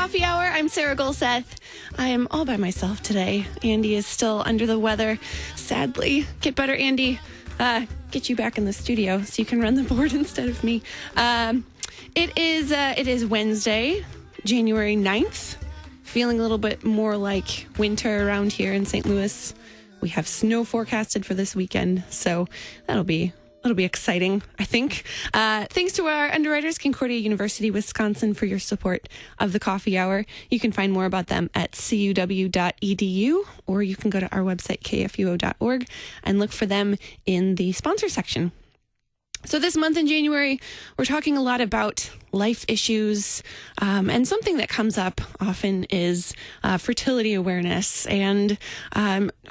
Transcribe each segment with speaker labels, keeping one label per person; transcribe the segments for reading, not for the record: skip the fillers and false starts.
Speaker 1: Coffee Hour. I'm Sarah Golseth. I am all by myself today. Andy is still under the weather, sadly. Get better, Andy. Get you back in the studio so you can run the board instead of me. It is Wednesday, January 9th. Feeling a little bit more like winter around here in St. Louis. We have snow forecasted for this weekend, so that'll be exciting, I think. Thanks to our underwriters, Concordia University, Wisconsin, for your support of the Coffee Hour. You can find more about them at cuw.edu, or you can go to our website, kfuo.org, and look for them in the sponsor section. So this month in January, we're talking a lot about life issues, and something that comes up often is fertility awareness and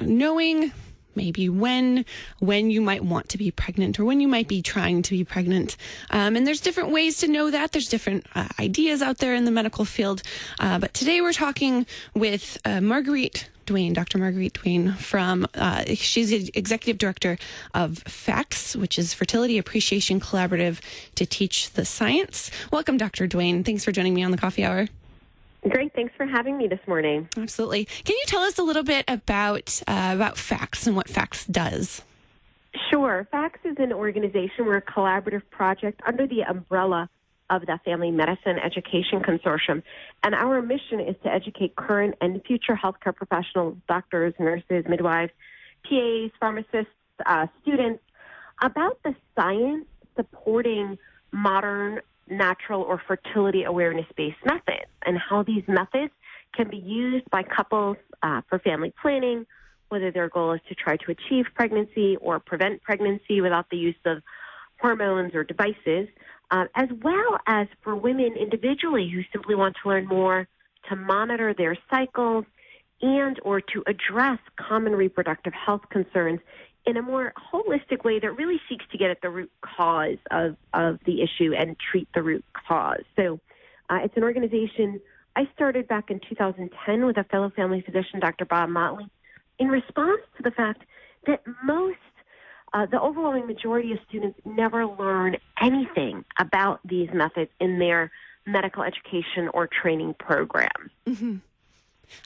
Speaker 1: knowing maybe when you might want to be pregnant or when you might be trying to be pregnant. And there's different ways to know that. There's different ideas out there in the medical field. But today we're talking with Marguerite Duane, Dr. Marguerite Duane from, she's the executive director of FAAFP, which is Fertility Appreciation Collaborative to Teach the Science. Welcome, Dr. Duane. Thanks for joining me on the Coffee Hour.
Speaker 2: Great. Thanks for having me this morning.
Speaker 1: Absolutely. Can you tell us a little bit about FAAFP and what FAAFP does?
Speaker 2: Sure. FAAFP is an organization. We're a collaborative project under the umbrella of the Family Medicine Education Consortium. And our mission is to educate current and future healthcare professionals, doctors, nurses, midwives, PAs, pharmacists, students, about the science supporting modern natural or fertility awareness-based methods and how these methods can be used by couples for family planning, whether their goal is to try to achieve pregnancy or prevent pregnancy without the use of hormones or devices, as well as for women individually who simply want to learn more to monitor their cycles and or to address common reproductive health concerns in a more holistic way that really seeks to get at the root cause of the issue and treat the root cause. So it's an organization I started back in 2010 with a fellow family physician, Dr. Bob Motley, in response to the fact that the overwhelming majority of students never learn anything about these methods in their medical education or training programs.
Speaker 1: Mm-hmm.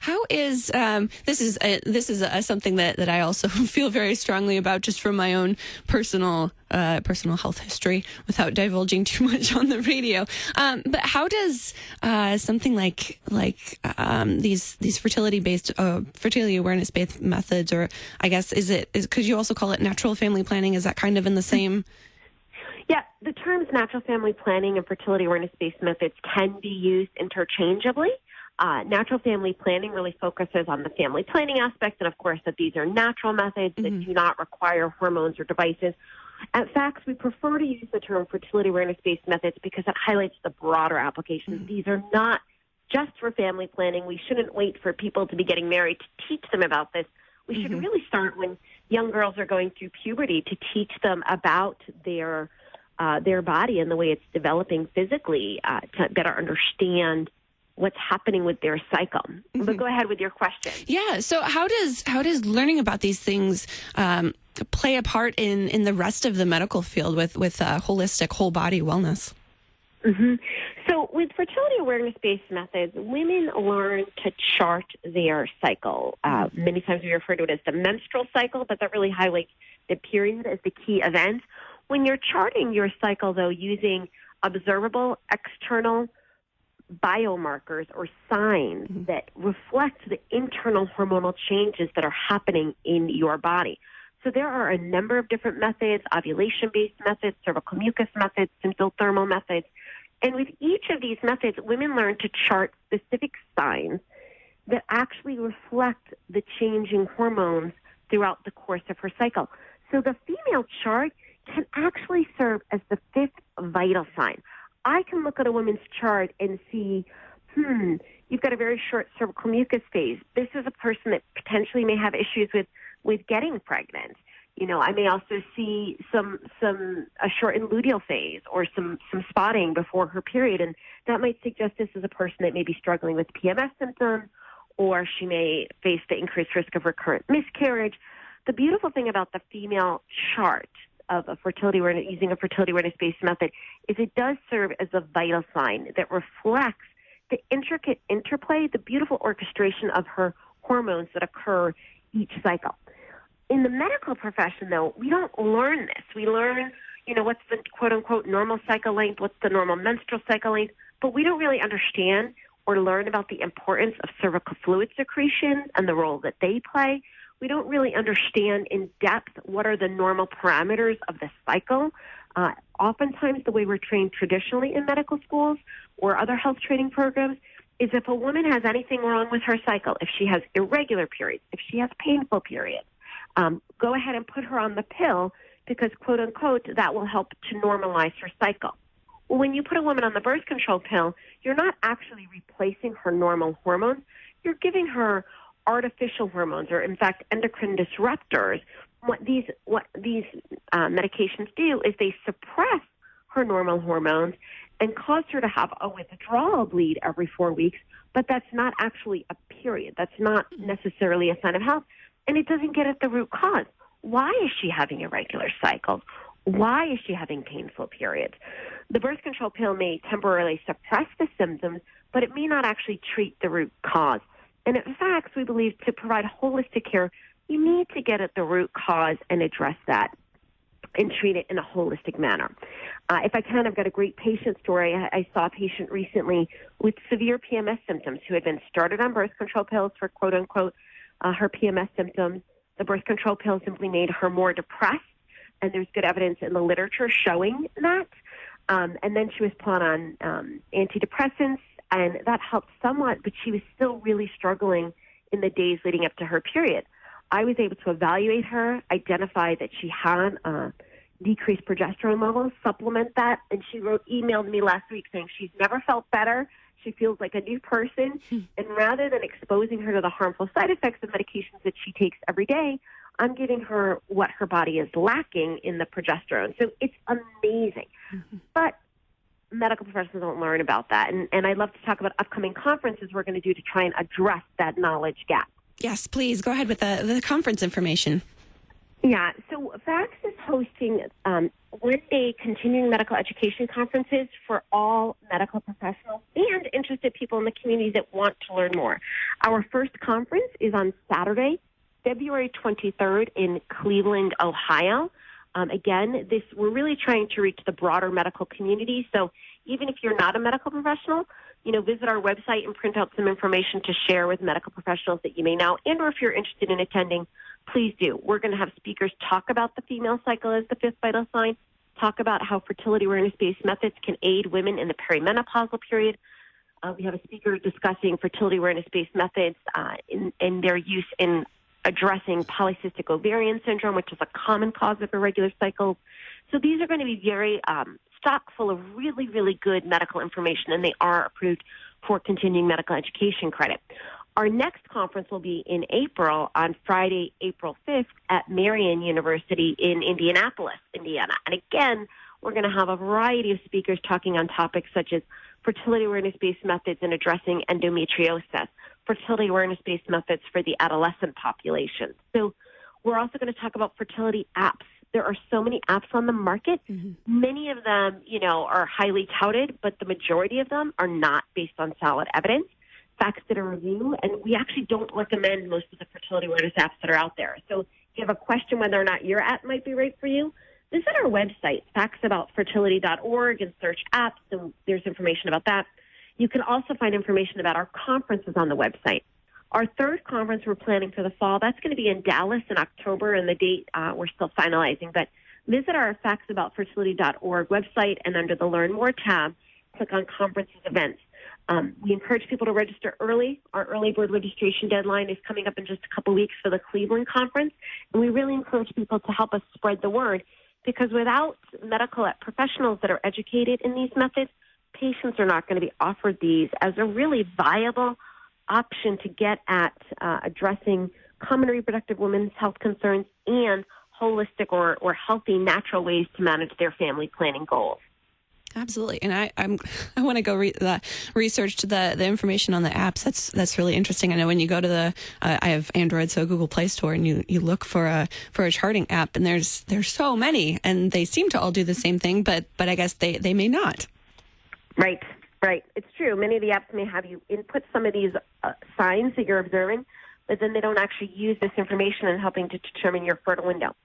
Speaker 1: How is this is something that I also feel very strongly about, just from my own personal health history, without divulging too much on the radio. But how does something like these fertility awareness based methods, or I guess could you also call it natural family planning? Is that kind of in the same?
Speaker 2: Yeah, the terms natural family planning and fertility awareness based methods can be used interchangeably. Natural family planning really focuses on the family planning aspect, and of course that these are natural methods that do not require hormones or devices. At FAAFP, we prefer to use the term fertility awareness-based methods because it highlights the broader applications. These are not just for family planning. We shouldn't wait for people to be getting married to teach them about this. We should really start when young girls are going through puberty to teach them about their body and the way it's developing physically to better understand what's happening with their cycle. But go ahead with your question.
Speaker 1: Yeah. So how does learning about these things play a part in the rest of the medical field with holistic whole body wellness?
Speaker 2: So with fertility awareness-based methods, women learn to chart their cycle. Many times we refer to it as the menstrual cycle, but that really highlights the period as the key event. When you're charting your cycle, though, using observable external biomarkers or signs that reflect the internal hormonal changes that are happening in your body. So there are a number of different methods: ovulation-based methods, cervical mucus methods, symptothermal methods. And with each of these methods, women learn to chart specific signs that actually reflect the changing hormones throughout the course of her cycle. So the female chart can actually serve as the fifth vital sign. I can look at a woman's chart and see, you've got a very short cervical mucus phase. This is a person that potentially may have issues with getting pregnant. You know, I may also see a shortened luteal phase or some spotting before her period, and that might suggest this is a person that may be struggling with PMS symptoms, or she may face the increased risk of recurrent miscarriage. The beautiful thing about the female chart of a fertility awareness, using a fertility awareness-based method, is it does serve as a vital sign that reflects the intricate interplay, the beautiful orchestration of her hormones that occur each cycle. In the medical profession, though, we don't learn this. We learn, what's the quote-unquote normal cycle length, what's the normal menstrual cycle length, but we don't really understand or learn about the importance of cervical fluid secretion and the role that they play. We don't really understand in depth what are the normal parameters of the cycle. Oftentimes, the way we're trained traditionally in medical schools or other health training programs is if a woman has anything wrong with her cycle, if she has irregular periods, if she has painful periods, go ahead and put her on the pill because, quote unquote, that will help to normalize her cycle. Well, when you put a woman on the birth control pill, you're not actually replacing her normal hormones. You're giving her artificial hormones, or in fact, endocrine disruptors. What these medications do is they suppress her normal hormones and cause her to have a withdrawal bleed every 4 weeks, but that's not actually a period. That's not necessarily a sign of health, and it doesn't get at the root cause. Why is she having irregular cycles? Why is she having painful periods? The birth control pill may temporarily suppress the symptoms, but it may not actually treat the root cause. And in fact, we believe to provide holistic care, you need to get at the root cause and address that and treat it in a holistic manner. If I can, I've got a great patient story. I saw a patient recently with severe PMS symptoms who had been started on birth control pills for, quote unquote, her PMS symptoms. The birth control pill simply made her more depressed, and there's good evidence in the literature showing that. And then she was put on antidepressants, and that helped somewhat, but she was still really struggling in the days leading up to her period. I was able to evaluate her, identify that she had decreased progesterone levels, supplement that, and she emailed me last week saying she's never felt better. She feels like a new person, and rather than exposing her to the harmful side effects of medications that she takes every day, I'm giving her what her body is lacking in the progesterone. So it's amazing. Mm-hmm. But medical professionals don't learn about that. And I'd love to talk about upcoming conferences we're going to do to try and address that knowledge gap.
Speaker 1: Yes, please. Go ahead with the conference information.
Speaker 2: Yeah, so FAAFP is hosting one-day continuing medical education conferences for all medical professionals and interested people in the community that want to learn more. Our first conference is on Saturday, February 23rd in Cleveland, Ohio. Again, we're really trying to reach the broader medical community. So even if you're not a medical professional, visit our website and print out some information to share with medical professionals that you may know. And or if you're interested in attending, please do. We're going to have speakers talk about the female cycle as the fifth vital sign, talk about how fertility awareness-based methods can aid women in the perimenopausal period. We have a speaker discussing fertility awareness-based methods in their use in addressing polycystic ovarian syndrome, which is a common cause of irregular cycles. So these are going to be very stock full of really, really good medical information, and they are approved for continuing medical education credit. Our next conference will be in April, on Friday, April 5th, at Marian University in Indianapolis, Indiana. And again, we're going to have a variety of speakers talking on topics such as fertility awareness-based methods in addressing endometriosis, fertility awareness-based methods for the adolescent population. So we're also going to talk about fertility apps. There are so many apps on the market. Mm-hmm. Many of them, are highly touted, but the majority of them are not based on solid evidence. FAAFP did a review, and we actually don't recommend most of the fertility awareness apps that are out there. So if you have a question whether or not your app might be right for you, visit our website, factsaboutfertility.org, and search apps, and there's information about that. You can also find information about our conferences on the website. Our third conference we're planning for the fall, that's going to be in Dallas in October, and the date we're still finalizing. But visit our factsaboutfertility.org website, and under the Learn More tab, click on Conferences Events. We encourage people to register early. Our early bird registration deadline is coming up in just a couple weeks for the Cleveland conference, and we really encourage people to help us spread the word, because without medical professionals that are educated in these methods, patients are not going to be offered these as a really viable option to get at addressing common reproductive women's health concerns and holistic or healthy natural ways to manage their family planning goals.
Speaker 1: Absolutely, and I want to go research the information on the apps. That's really interesting. I know when you go to I have Android, so Google Play Store, and you look for a charting app, and there's so many, and they seem to all do the same thing, but I guess they may not.
Speaker 2: Right. Right. It's true. Many of the apps may have you input some of these signs that you're observing, but then they don't actually use this information in helping to determine your fertile window.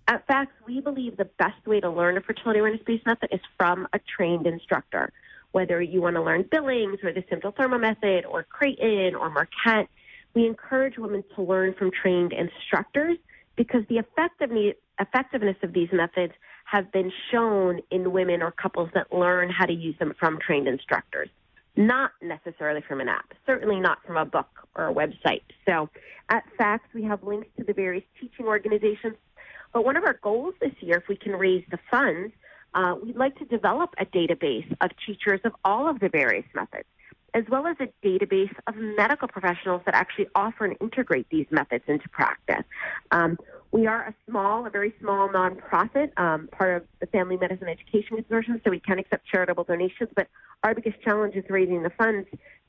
Speaker 2: At FAAFPs, we believe the best way to learn a fertility awareness-based method is from a trained instructor. Whether you want to learn Billings or the Simple Thermo method or Creighton or Marquette, we encourage women to learn from trained instructors because the effectiveness of these methods have been shown in women or couples that learn how to use them from trained instructors, not necessarily from an app, certainly not from a book or a website. So at FAAFPs, we have links to the various teaching organizations. But one of our goals this year, if we can raise the funds, we'd like to develop a database of teachers of all of the various methods, as well as a database of medical professionals that actually offer and integrate these methods into practice. We are a very small nonprofit, part of the Family Medicine Education Consortium, so we can accept charitable donations, but our biggest challenge is raising the funds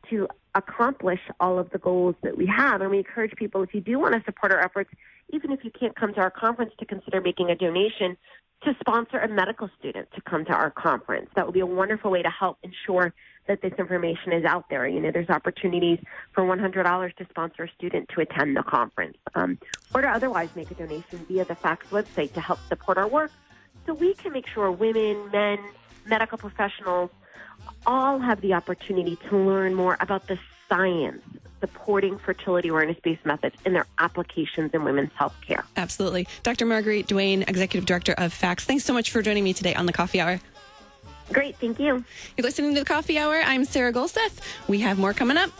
Speaker 2: to accomplish all of the goals that we have. And we encourage people, if you do want to support our efforts, even if you can't come to our conference, to consider making a donation to sponsor a medical student to come to our conference. That would be a wonderful way to help ensure that this information is out there. You know, there's opportunities for $100 to sponsor a student to attend the conference, or to otherwise make a donation via the FAAFPs website to help support our work so we can make sure women, men, medical professionals all have the opportunity to learn more about the science supporting fertility awareness-based methods in their applications in women's health care.
Speaker 1: Absolutely. Dr. Marguerite Duane, Executive Director of FAAFPs, thanks so much for joining me today on the Coffee Hour.
Speaker 2: Great, thank you.
Speaker 1: You're listening to the Coffee Hour. I'm Sarah Golseth. We have more coming up.